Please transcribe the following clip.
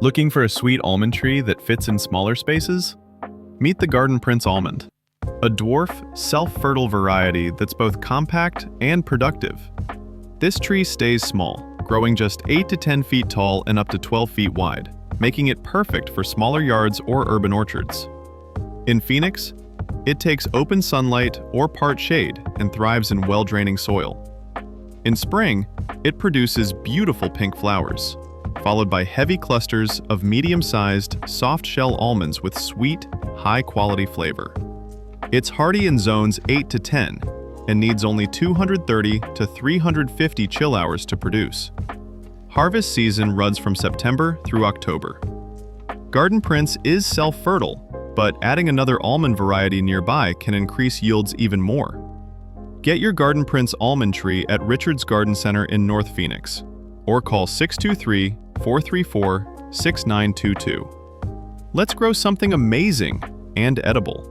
Looking for a sweet almond tree that fits in smaller spaces? Meet the Garden Prince almond, a dwarf, self-fertile variety that's both compact and productive. This tree stays small, growing just 8 to 10 feet tall and up to 12 feet wide, making it perfect for smaller yards or urban orchards. In Phoenix, it takes open sunlight or part shade and thrives in well-draining soil. In spring, it produces beautiful pink flowers, followed by heavy clusters of medium-sized, soft-shell almonds with sweet, high-quality flavor. It's hardy in zones 8 to 10 and needs only 230 to 350 chill hours to produce. Harvest season runs from September through October. Garden Prince is self-fertile, but adding another almond variety nearby can increase yields even more. Get your Garden Prince almond tree at Richard's Garden Center in North Phoenix, or call 623-434-6922. Let's grow something amazing and edible.